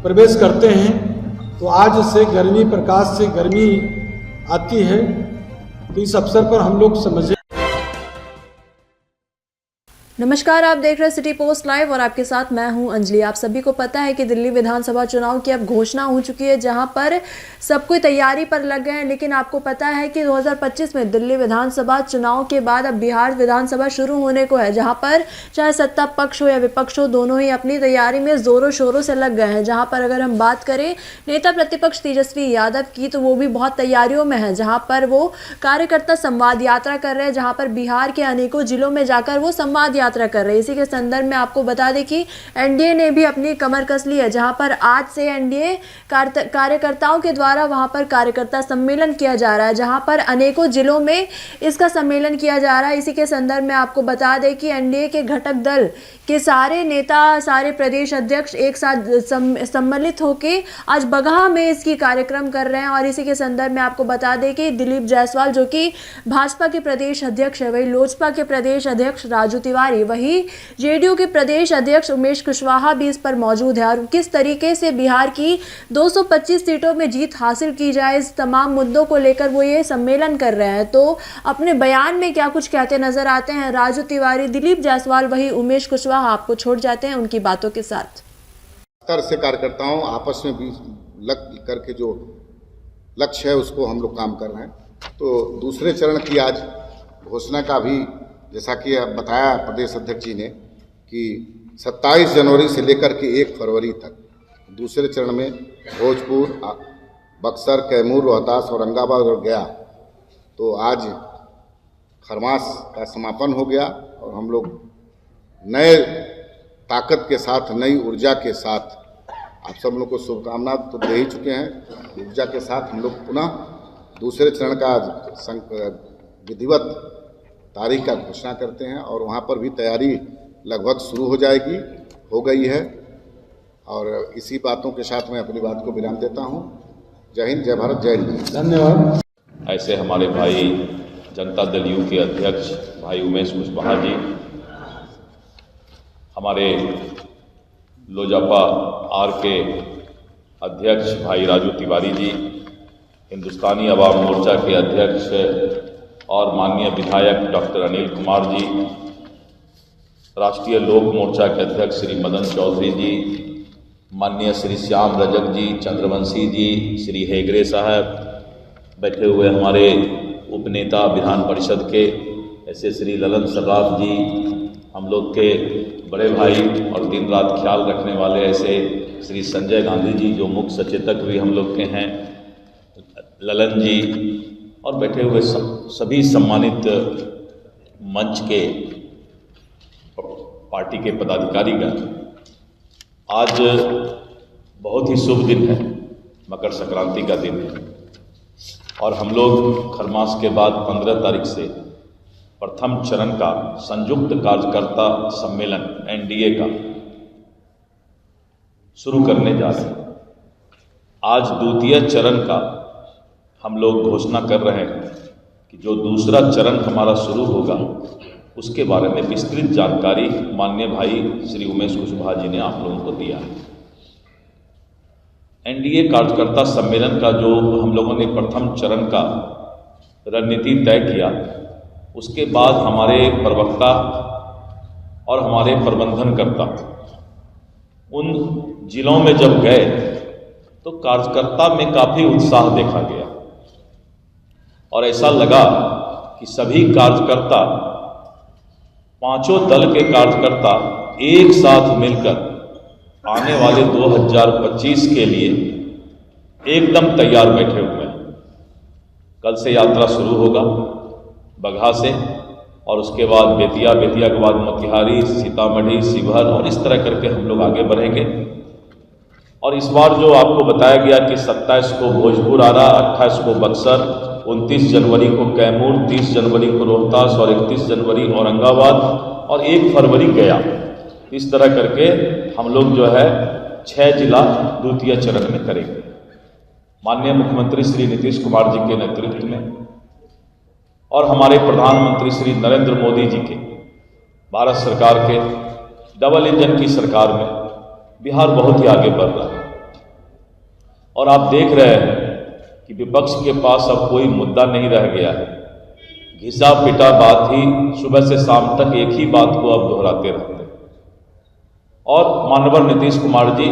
प्रवेश करते हैं तो आज से गर्मी प्रकाश से गर्मी आती है। तो इस अवसर पर हम लोग समझें। नमस्कार, आप देख रहे हैं सिटी पोस्ट लाइव और आपके साथ मैं हूं अंजलि। आप सभी को पता है कि दिल्ली विधानसभा चुनाव की अब घोषणा हो चुकी है, जहां पर सब कोई तैयारी पर लग गए हैं। लेकिन आपको पता है कि 2025 में दिल्ली विधानसभा चुनाव के बाद अब बिहार विधानसभा शुरू होने को है, जहां पर चाहे सत्ता पक्ष हो या विपक्ष हो, दोनों ही अपनी तैयारी में जोरों शोरों से लग गए हैं। जहाँ पर अगर हम बात करें नेता प्रतिपक्ष तेजस्वी यादव की, तो वो भी बहुत तैयारियों में है, जहाँ पर वो कार्यकर्ता संवाद यात्रा कर रहे हैं, जहाँ पर बिहार के अनेकों जिलों में जाकर वो संवाद यात्रा कर रहे हैं। इसी के संदर्भ में आपको बता दें कि एनडीए ने भी अपनी कमर कस ली है, जहां पर आज से एनडीए कार्यकर्ताओं के द्वारा वहां पर कार्यकर्ता सम्मेलन किया जा रहा है, जहां पर अनेकों जिलों में इसका सम्मेलन किया जा रहा है। इसी के संदर्भ में आपको बता दें कि एनडीए के घटक दल के सारे नेता, सारे प्रदेश अध्यक्ष एक साथ सम्मिलित होकर आज बगहा में इसकी कार्यक्रम कर रहे हैं। और इसी के संदर्भ में आपको बता दें कि दिलीप जायसवाल, जो कि भाजपा के प्रदेश अध्यक्ष है, वही लोजपा के प्रदेश अध्यक्ष राजू तिवारी, वही जेडीयू के प्रदेश अध्यक्ष उमेश कुशवाहा भी इस पर मौजूद है। और किस तरीके से बिहार की 225 सीटों में जीत हासिल की जाए, इस तमाम मुद्दों को लेकर वो ये सम्मेलन कर रहे हैं। तो अपने बयान में क्या कुछ कहते नजर आते हैं राजू तिवारी, दिलीप जायसवाल, वही उमेश कुशवाहा, आपको छोड़ जाते हैं उनकी बातों के साथ। स्तर से कार्यकर्ताओं आपस में भी लग करके जो लक्ष्य है उसको हम लोग काम कर रहे हैं। तो दूसरे चरण की आज घोषणा का भी, जैसा कि बताया प्रदेश अध्यक्ष जी ने, कि 27 जनवरी से लेकर के 1 फरवरी तक दूसरे चरण में भोजपुर, बक्सर, कैमूर, रोहतास, औरंगाबाद और गया, तो आज खरमास का समापन हो गया और हम लोग नए ताकत के साथ, नई ऊर्जा के साथ, आप सब लोग को शुभकामना तो दे ही चुके हैं, ऊर्जा के साथ हम लोग पुनः दूसरे चरण का विधिवत तारीख का घोषणा करते हैं। और वहाँ पर भी तैयारी लगभग शुरू हो जाएगी, हो गई है। और इसी बातों के साथ मैं अपनी बात को विराम देता हूँ। जय हिंद, जय भारत, जय हिंद, धन्यवाद। ऐसे हमारे भाई जनता दल यू के अध्यक्ष भाई उमेश कुशवाहा जी, हमारे लोजपा आर के अध्यक्ष भाई राजू तिवारी जी, हिंदुस्तानी अवाम मोर्चा के अध्यक्ष और माननीय विधायक डॉक्टर अनिल कुमार जी, राष्ट्रीय लोक मोर्चा के अध्यक्ष श्री मदन चौधरी जी, माननीय श्री श्याम रजक जी, चंद्रवंशी जी, श्री हेगड़े साहब, बैठे हुए हमारे उपनेता विधान परिषद के ऐसे श्री ललन सर्राफ जी, हम लोग के बड़े भाई और दिन रात ख्याल रखने वाले ऐसे श्री संजय गांधी जी, जो मुख्य सचेतक भी हम लोग के हैं, ललन जी, और बैठे हुए सभी सम्मानित मंच के पार्टी के पदाधिकारीगण। आज बहुत ही शुभ दिन है, मकर संक्रांति का दिन है, और हम लोग खरमास के बाद 15 तारीख से प्रथम चरण का संयुक्त कार्यकर्ता सम्मेलन एनडीए का शुरू करने जा रहे हैं। आज द्वितीय चरण का हम लोग घोषणा कर रहे हैं कि जो दूसरा चरण हमारा शुरू होगा उसके बारे में विस्तृत जानकारी माननीय भाई श्री उमेश कुशवाहा जी ने आप लोगों को दिया है। एनडीए कार्यकर्ता सम्मेलन का जो हम लोगों ने प्रथम चरण का रणनीति तय किया, उसके बाद हमारे प्रवक्ता और हमारे प्रबंधनकर्ता उन जिलों में जब गए तो कार्यकर्ता में काफ़ी उत्साह देखा गया और ऐसा लगा कि सभी कार्यकर्ता, पांचों दल के कार्यकर्ता एक साथ मिलकर आने वाले 2025 के लिए एकदम तैयार बैठे हुए हैं। कल से यात्रा शुरू होगा बगहा से, और उसके बाद बेतिया के बाद मोतिहारी, सीतामढ़ी, शिवहर, और इस तरह करके हम लोग आगे बढ़ेंगे। और इस बार जो आपको बताया गया कि 27 को भोजपुर आ रहा, 28 को बक्सर, 29 जनवरी को कैमूर, 30 जनवरी को रोहतास और 31 जनवरी औरंगाबाद और 1 फरवरी गया। इस तरह करके हम लोग जो है 6 जिला द्वितीय चरण में करेंगे। माननीय मुख्यमंत्री श्री नीतीश कुमार जी के नेतृत्व में और हमारे प्रधानमंत्री श्री नरेंद्र मोदी जी के भारत सरकार के डबल इंजन की सरकार में बिहार बहुत ही आगे बढ़ रहा है। और आप देख रहे हैं कि विपक्ष के पास अब कोई मुद्दा नहीं रह गया है। घिसा पिटा बात ही सुबह से शाम तक एक ही बात को अब दोहराते रहते हैं। और मानवर नीतीश कुमार जी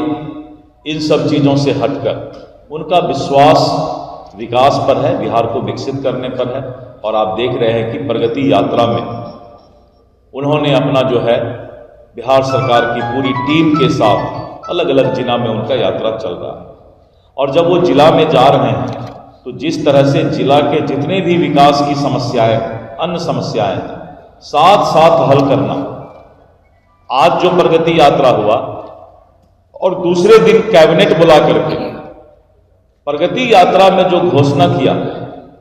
इन सब चीज़ों से हटकर उनका विश्वास विकास पर है, बिहार को विकसित करने पर है। और आप देख रहे हैं कि प्रगति यात्रा में उन्होंने अपना जो है बिहार सरकार की पूरी टीम के साथ अलग अलग जिला में उनका यात्रा चल रहा है। और जब वो जिला में जा रहे हैं तो जिस तरह से जिला के जितने भी विकास की समस्याएं, अन्य समस्याएं साथ साथ हल करना, आज जो प्रगति यात्रा हुआ और दूसरे दिन कैबिनेट बुला करके प्रगति यात्रा में जो घोषणा किया,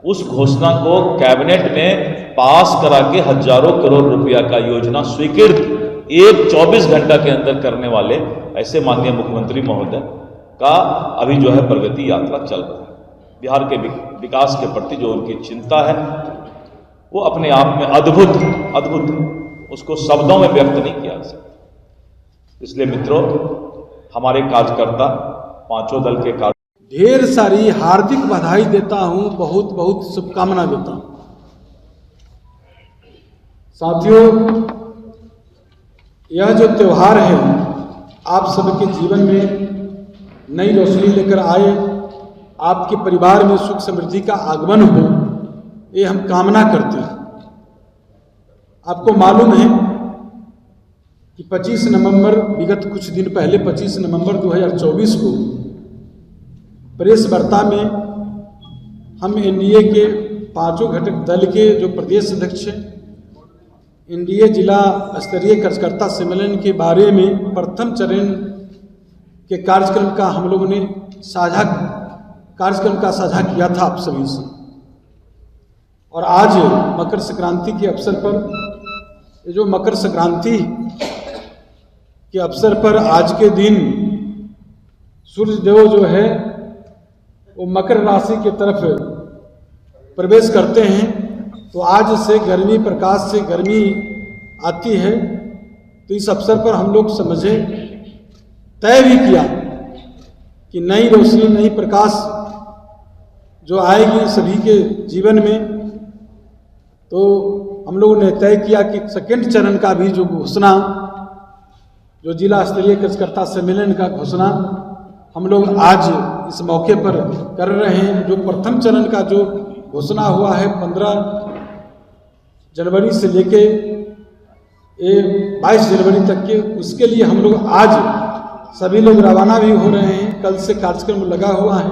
उस घोषणा को कैबिनेट में पास करा के हजारों करोड़ रुपया का योजना स्वीकृत 24 घंटा के अंदर करने वाले ऐसे माननीय मुख्यमंत्री महोदय का अभी जो है प्रगति यात्रा चल रहा है। बिहार के विकास के प्रति जो उनकी चिंता है वो अपने आप में अद्भुत अद्भुत, उसको शब्दों में व्यक्त नहीं किया जा सकता। इसलिए मित्रों, हमारे कार्यकर्ता पांचों दल के ढेर सारी हार्दिक बधाई देता हूं, बहुत बहुत शुभकामना देता हूं। साथियों, यह जो त्यौहार है आप सबके जीवन में नई रोशनी लेकर आए, आपके परिवार में सुख समृद्धि का आगमन हो, ये हम कामना करते हैं। आपको मालूम है कि 25 नवंबर, विगत कुछ दिन पहले 25 नवंबर 2024 को प्रेस वार्ता में हम एनडीए के पांचों घटक दल के जो प्रदेश अध्यक्ष हैं, एनडीए जिला स्तरीय कार्यकर्ता सम्मेलन के बारे में प्रथम चरण के कार्यक्रम का हम लोगों ने साझा किया था आप सभी से। और आज मकर संक्रांति के अवसर पर, ये जो मकर संक्रांति के अवसर पर आज के दिन सूर्यदेव जो है वो मकर राशि की तरफ प्रवेश करते हैं, तो आज से गर्मी, प्रकाश से गर्मी आती है। तो इस अवसर पर हम लोग समझे, तय भी किया कि नई रोशनी, नई प्रकाश जो आएगी सभी के जीवन में, तो हम लोगों ने तय किया कि सेकेंड चरण का भी जो घोषणा, जो जिला स्तरीय कार्यकर्ता सम्मेलन का घोषणा हम लोग आज इस मौके पर कर रहे हैं। जो प्रथम चरण का जो घोषणा हुआ है 15 जनवरी से लेके 22 जनवरी तक के, उसके लिए हम लोग आज सभी लोग रवाना भी हो रहे हैं। कल से कार्यक्रम लगा हुआ है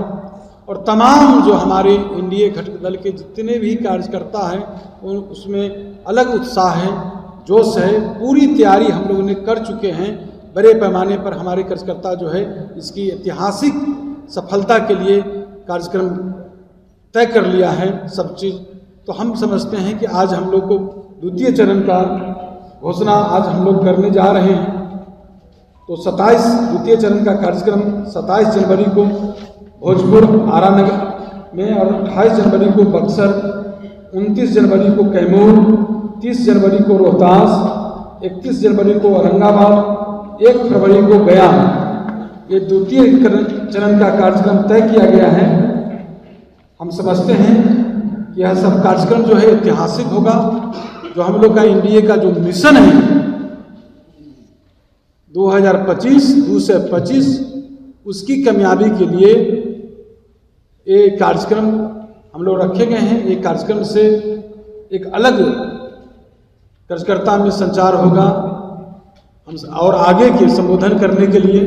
और तमाम जो हमारे एनडीए घटक दल के जितने भी कार्यकर्ता हैं उसमें अलग उत्साह है, जोश है, पूरी तैयारी हम लोगों ने कर चुके हैं। बड़े पैमाने पर हमारे कार्यकर्ता जो है इसकी ऐतिहासिक सफलता के लिए कार्यक्रम तय कर लिया है सब चीज़। तो हम समझते हैं कि आज हम लोग को द्वितीय चरण का घोषणा आज हम लोग करने जा रहे हैं। तो 27 द्वितीय चरण का कार्यक्रम 27 जनवरी को भोजपुर आरा नगर में और 28 जनवरी को बक्सर, 29 जनवरी को कैमूर, 30 जनवरी को रोहतास, 31 जनवरी को औरंगाबाद, 1 फरवरी को गया, ये द्वितीय चरण का कार्यक्रम तय किया गया है। हम समझते हैं कि यह सब कार्यक्रम जो है ऐतिहासिक होगा। जो हम लोग का एनडीए का जो मिशन है 2025 उसकी कामयाबी के लिए ये कार्यक्रम हम लोग रखे गए हैं। ये कार्यक्रम से एक अलग कार्यकर्ता में संचार होगा हम और आगे के संबोधन करने के लिए